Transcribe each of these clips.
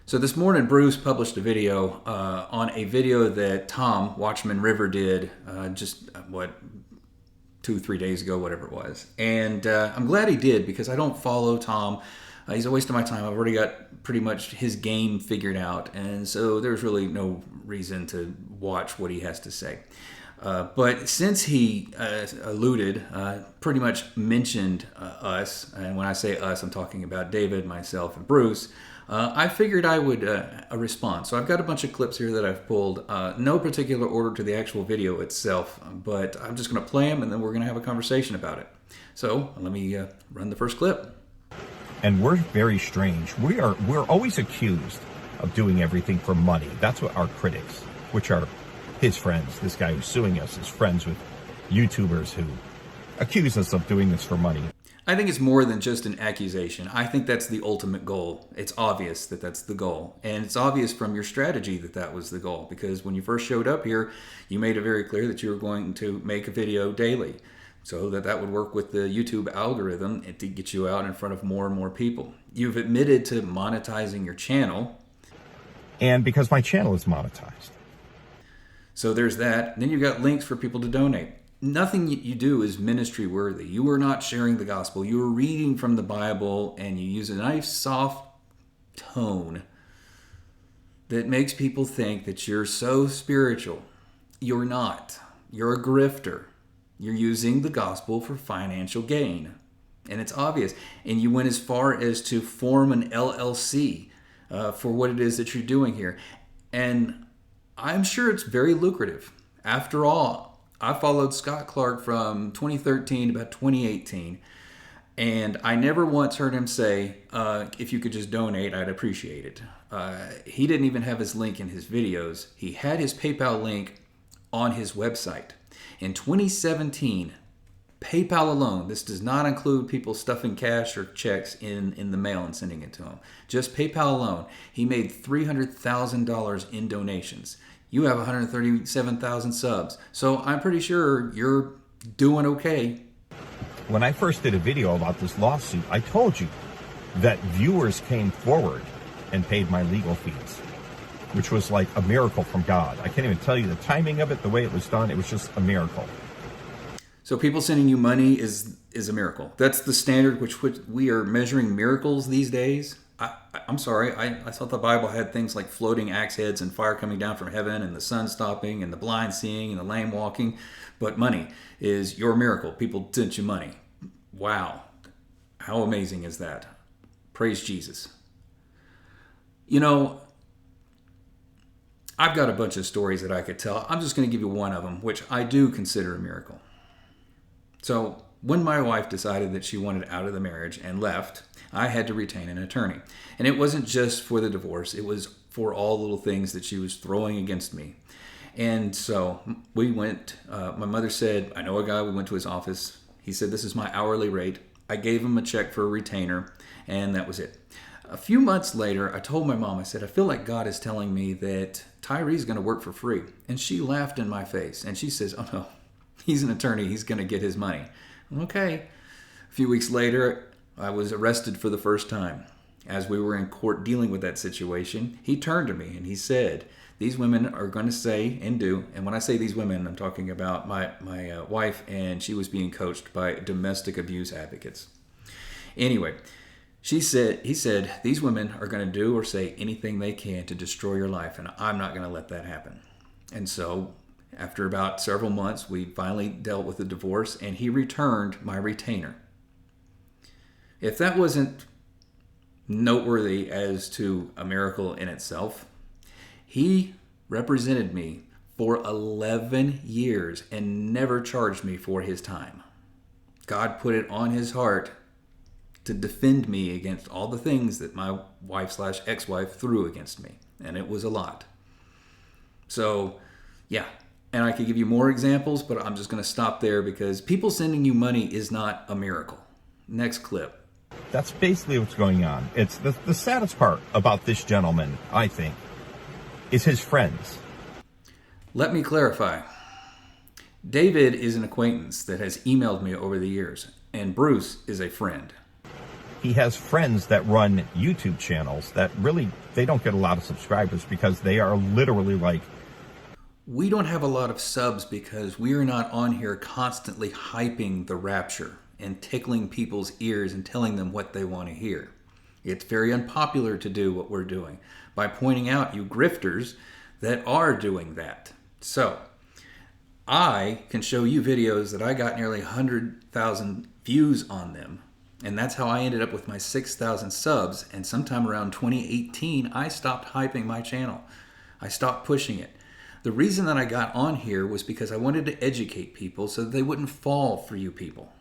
So this morning, Bruce published a video on a video that Tom, Watchman River, did just, 2 3 days ago, whatever it was. And I'm glad he did because I don't follow Tom. He's a waste of my time. I've already got pretty much his game figured out. And so there's really no reason to watch what he has to say. But since he pretty much mentioned us, and when I say us, I'm talking about David, myself, and Bruce, I figured I would respond. So I've got a bunch of clips here that I've pulled. No particular order to the actual video itself, but I'm just going to play them and then we're going to have a conversation about it. So let me run the first clip. And we're very strange. We're always accused of doing everything for money. That's what our critics, which are his friends, this guy who's suing us, is friends with YouTubers who accuse us of doing this for money. I think it's more than just an accusation. I think that's the ultimate goal. It's obvious that that's the goal. And it's obvious from your strategy that that was the goal. Because when you first showed up here, you made it very clear that you were going to make a video daily, so that would work with the YouTube algorithm to get you out in front of more and more people. You've admitted to monetizing your channel. And because my channel is monetized. So there's that. Then you've got links for people to donate. Nothing you do is ministry worthy. You are not sharing the gospel. You are reading from the Bible and you use a nice soft tone that makes people think that you're so spiritual. You're not. You're a grifter. You're using the gospel for financial gain. And it's obvious. And you went as far as to form an LLC for what it is that you're doing here. And I'm sure it's very lucrative. After all, I followed Scott Clark from 2013 to about 2018. And I never once heard him say, if you could just donate, I'd appreciate it. He didn't even have his link in his videos. He had his PayPal link on his website. In 2017, PayPal alone, this does not include people stuffing cash or checks in the mail and sending it to them. Just PayPal alone, he made $300,000 in donations. You have 137,000 subs, so I'm pretty sure you're doing okay. When I first did a video about this lawsuit, I told you that viewers came forward and paid my legal fees, which was like a miracle from God. I can't even tell you the timing of it, the way it was done. It was just a miracle. So people sending you money is a miracle. That's the standard which we are measuring miracles these days. I'm sorry, I thought the Bible had things like floating axe heads and fire coming down from heaven and the sun stopping and the blind seeing and the lame walking. But money is your miracle. People sent you money. Wow. How amazing is that? Praise Jesus. You know, I've got a bunch of stories that I could tell. I'm just going to give you one of them, which I do consider a miracle. So when my wife decided that she wanted out of the marriage and left, I had to retain an attorney. And it wasn't just for the divorce. It was for all little things that she was throwing against me. And so we went, my mother said, I know a guy, we went to his office. He said, this is my hourly rate. I gave him a check for a retainer, and that was it. A few months later, I told my mom, I said, I feel like God is telling me that Tyree's going to work for free. And she laughed in my face. And she says, oh no, he's an attorney. He's going to get his money. Okay. A few weeks later, I was arrested for the first time. As we were in court dealing with that situation, he turned to me and he said, these women are going to say and do, and when I say these women, I'm talking about my wife, and she was being coached by domestic abuse advocates. Anyway, he said, these women are going to do or say anything they can to destroy your life, and I'm not going to let that happen. And so after about several months, we finally dealt with the divorce, and he returned my retainer. If that wasn't noteworthy as to a miracle in itself, he represented me for 11 years and never charged me for his time. God put it on his heart to defend me against all the things that my wife/ex-wife threw against me, and it was a lot. So, yeah, and I could give you more examples, but I'm just going to stop there because people sending you money is not a miracle. Next clip. That's basically what's going on. It's the saddest part about this gentleman, I think, is his friends. Let me clarify. David is an acquaintance that has emailed me over the years, and Bruce is a friend. He has friends that run YouTube channels that really, they don't get a lot of subscribers because they are literally like, we don't have a lot of subs because we are not on here constantly hyping the rapture and tickling people's ears and telling them what they want to hear. It's very unpopular to do what we're doing by pointing out you grifters that are doing that. So, I can show you videos that I got nearly 100,000 views on them. And that's how I ended up with my 6,000 subs. And sometime around 2018, I stopped hyping my channel. I stopped pushing it. The reason that I got on here was because I wanted to educate people so that they wouldn't fall for you people.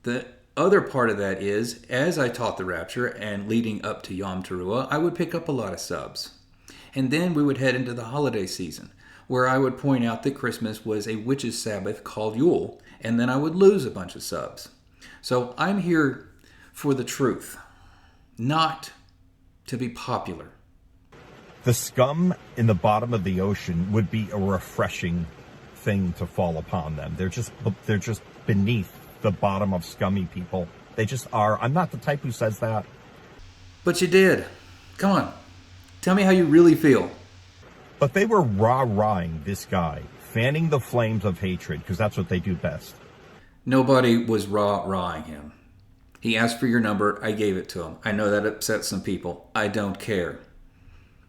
The other part of that is, as I taught the rapture and leading up to Yom Teruah, I would pick up a lot of subs. And then we would head into the holiday season, where I would point out that Christmas was a witch's Sabbath called Yule, and then I would lose a bunch of subs. So I'm here for the truth, not to be popular. the scum in the bottom of the ocean would be a refreshing thing to fall upon them. They're just beneath the bottom of scummy people. They just are. I'm not the type who says that. But you did. Come on. Tell me how you really feel. But they were rah-rahing this guy, fanning the flames of hatred, because that's what they do best. Nobody was rah-rahing him. He asked for your number. I gave it to him. I know that upset some people. I don't care.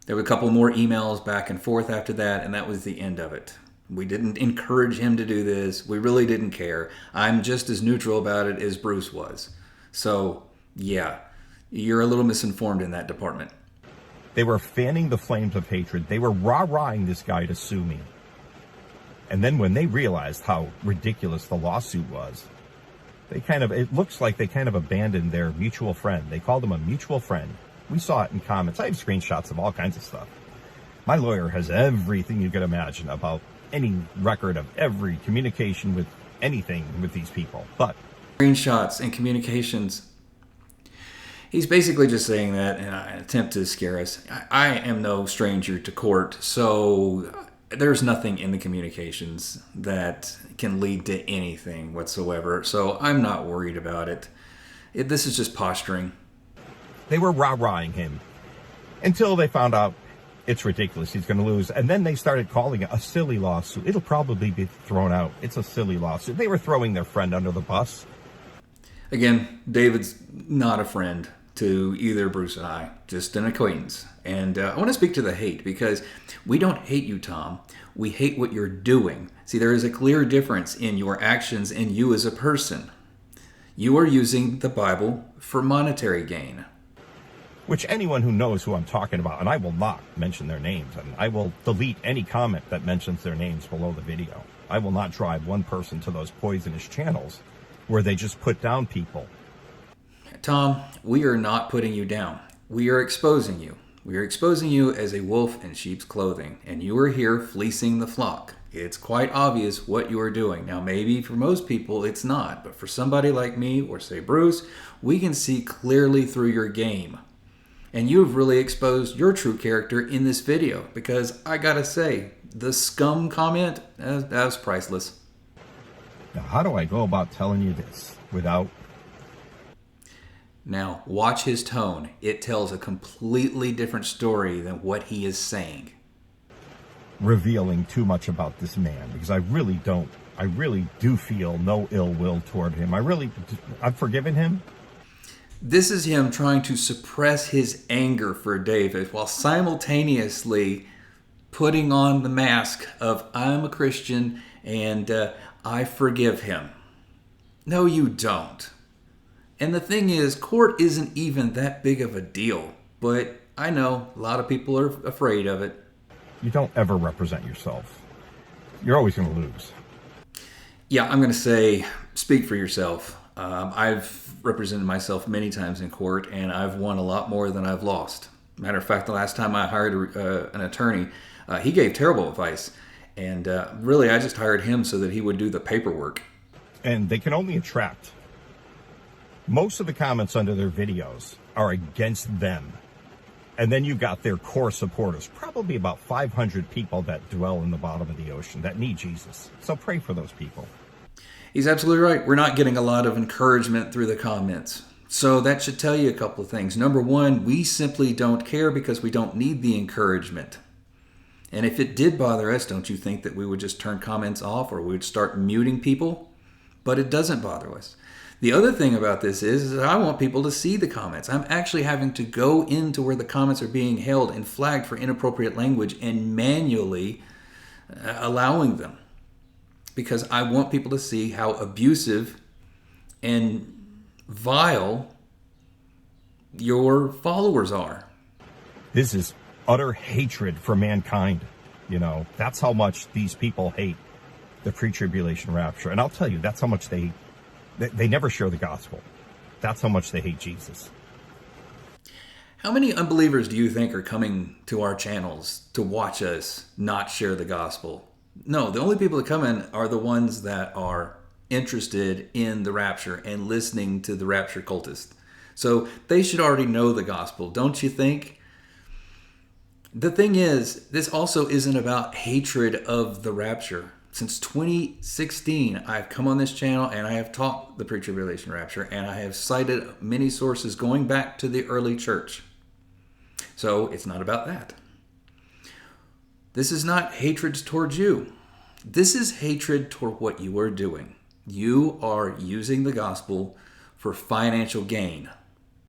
There were a couple more emails back and forth after that, and that was the end of it. We didn't encourage him to do this. We really didn't care. I'm just as neutral about it as Bruce was. So, yeah, you're a little misinformed in that department. They were fanning the flames of hatred. They were rah-rahing this guy to sue me. And then when they realized how ridiculous the lawsuit was, it looks like they kind of abandoned their mutual friend. They called him a mutual friend. We saw it in comments. I have screenshots of all kinds of stuff. My lawyer has everything you could imagine about any record of every communication with anything with these people. But screenshots and communications. He's basically just saying that in an attempt to scare us. I am no stranger to court, so there's nothing in the communications that can lead to anything whatsoever. So I'm not worried about it. This is just posturing. They were rah-rahing him until they found out it's ridiculous. He's going to lose. And then they started calling it a silly lawsuit. It'll probably be thrown out. It's a silly lawsuit. They were throwing their friend under the bus. Again, David's not a friend to either Bruce and I, just an acquaintance. And I want to speak to the hate, because we don't hate you, Tom. We hate what you're doing. See, there is a clear difference in your actions and you as a person. You are using the Bible for monetary gain. Which anyone who knows who I'm talking about, and I will not mention their names, and I will delete any comment that mentions their names below the video. I will not drive one person to those poisonous channels where they just put down people. Tom, we are not putting you down. We are exposing you. We are exposing you as a wolf in sheep's clothing, and you are here fleecing the flock. It's quite obvious what you are doing. Now, maybe for most people it's not, but for somebody like me, or say Bruce, we can see clearly through your game. And you've really exposed your true character in this video, because I gotta say, the scum comment, that was priceless. Now, how do I go about telling you this without... Now, watch his tone. It tells a completely different story than what he is saying. Revealing too much about this man, because I really do feel no ill will toward him. I've forgiven him. This is him trying to suppress his anger for David while simultaneously putting on the mask of I'm a Christian and I forgive him. No, you don't. And the thing is, court isn't even that big of a deal. But I know a lot of people are afraid of it. You don't ever represent yourself. You're always going to lose. Yeah, I'm going to say, speak for yourself. I've represented myself many times in court, and I've won a lot more than I've lost. Matter of fact, the last time I hired an attorney, he gave terrible advice. And really, I just hired him so that he would do the paperwork. And they can only attract. Most of the comments under their videos are against them. And then you got their core supporters, probably about 500 people that dwell in the bottom of the ocean that need Jesus. So pray for those people. He's absolutely right. We're not getting a lot of encouragement through the comments. So that should tell you a couple of things. Number one, we simply don't care because we don't need the encouragement. And if it did bother us, don't you think that we would just turn comments off or we would start muting people? But it doesn't bother us. The other thing about this is that I want people to see the comments. I'm actually having to go into where the comments are being held and flagged for inappropriate language and manually allowing them, because I want people to see how abusive and vile your followers are. This is utter hatred for mankind. You know, that's how much these people hate the pre-tribulation rapture. And I'll tell you, that's how much they never share the gospel. That's how much they hate Jesus. How many unbelievers do you think are coming to our channels to watch us not share the gospel? No, the only people that come in are the ones that are interested in the rapture and listening to the rapture cultists. So they should already know the gospel, don't you think? The thing is, this also isn't about hatred of the rapture. Since 2016, I've come on this channel and I have taught the pre-tribulation rapture, and I have cited many sources going back to the early church. So it's not about that. This is not hatred towards you. This is hatred toward what you are doing. You are using the gospel for financial gain.